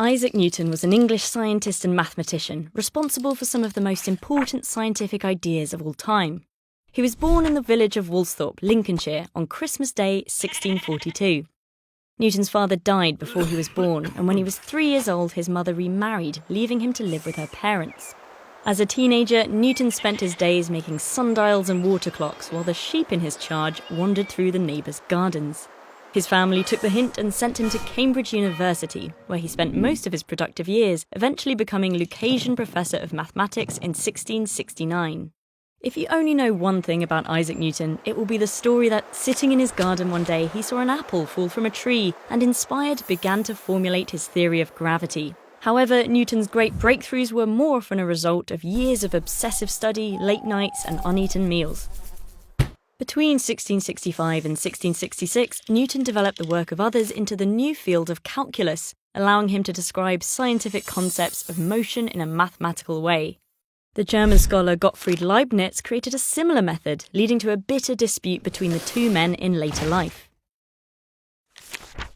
Isaac Newton was an English scientist and mathematician responsible for some of the most important scientific ideas of all time. He was born in the village of Woolsthorpe, Lincolnshire, on Christmas Day 1642. Newton's father died before he was born, and when he was 3 years old, his mother remarried, leaving him to live with her parents. As a teenager, Newton spent his days making sundials and water clocks while the sheep in his charge wandered through the neighbours' gardens. His family took the hint and sent him to Cambridge University, where he spent most of his productive years, eventually becoming Lucasian Professor of Mathematics in 1669. If you only know one thing about Isaac Newton, it will be the story that, sitting in his garden one day, he saw an apple fall from a tree and, inspired, began to formulate his theory of gravity. However, Newton's great breakthroughs were more often a result of years of obsessive study, late nights, and uneaten meals. Between 1665 and 1666, Newton developed the work of others into the new field of calculus, allowing him to describe scientific concepts of motion in a mathematical way. The German scholar Gottfried Leibniz created a similar method, leading to a bitter dispute between the two men in later life.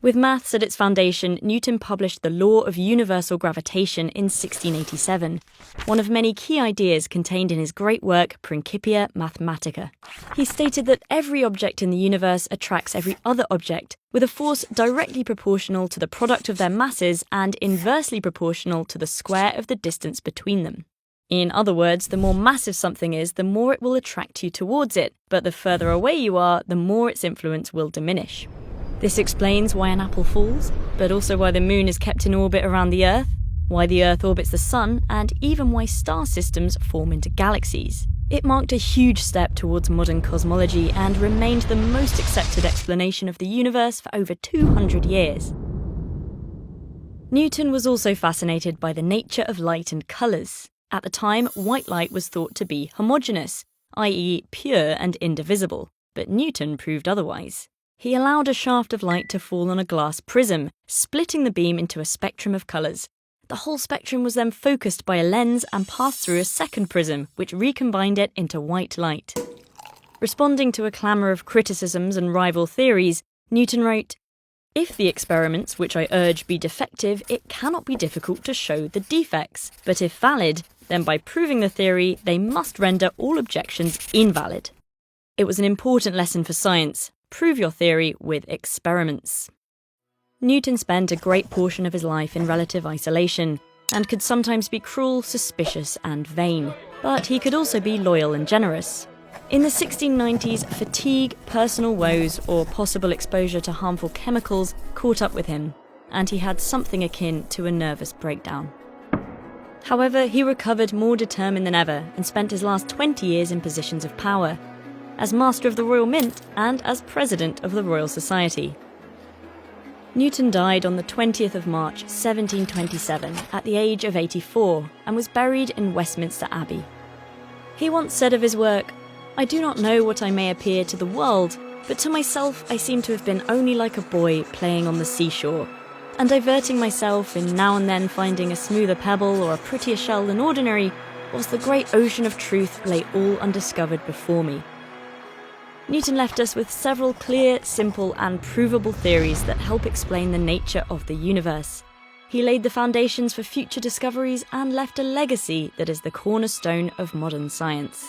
With maths at its foundation, Newton published the Law of Universal Gravitation in 1687, one of many key ideas contained in his great work Principia Mathematica. He stated that every object in the universe attracts every other object, with a force directly proportional to the product of their masses and inversely proportional to the square of the distance between them. In other words, the more massive something is, the more it will attract you towards it, but the further away you are, the more its influence will diminish. This explains why an apple falls, but also why the moon is kept in orbit around the Earth, why the Earth orbits the Sun, and even why star systems form into galaxies. It marked a huge step towards modern cosmology and remained the most accepted explanation of the universe for over 200 years. Newton was also fascinated by the nature of light and colours. At the time, white light was thought to be homogeneous, i.e. pure and indivisible, but Newton proved otherwise. He allowed a shaft of light to fall on a glass prism, splitting the beam into a spectrum of colours. The whole spectrum was then focused by a lens and passed through a second prism, which recombined it into white light. Responding to a clamour of criticisms and rival theories, Newton wrote, "If the experiments which I urge be defective, it cannot be difficult to show the defects. But if valid, then by proving the theory, they must render all objections invalid." It was an important lesson for science. Prove your theory with experiments. Newton spent a great portion of his life in relative isolation, and could sometimes be cruel, suspicious, and vain. But he could also be loyal and generous. In the 1690s, fatigue, personal woes, or possible exposure to harmful chemicals caught up with him, and he had something akin to a nervous breakdown. However, he recovered more determined than ever and spent his last 20 years in positions of power, as Master of the Royal Mint and as President of the Royal Society. Newton died on the 20th of March 1727 at the age of 84 and was buried in Westminster Abbey. He once said of his work, "I do not know what I may appear to the world, but to myself I seem to have been only like a boy playing on the seashore, and diverting myself in now and then finding a smoother pebble or a prettier shell than ordinary, whilst the great ocean of truth lay all undiscovered before me." Newton left us with several clear, simple, and provable theories that help explain the nature of the universe. He laid the foundations for future discoveries and left a legacy that is the cornerstone of modern science.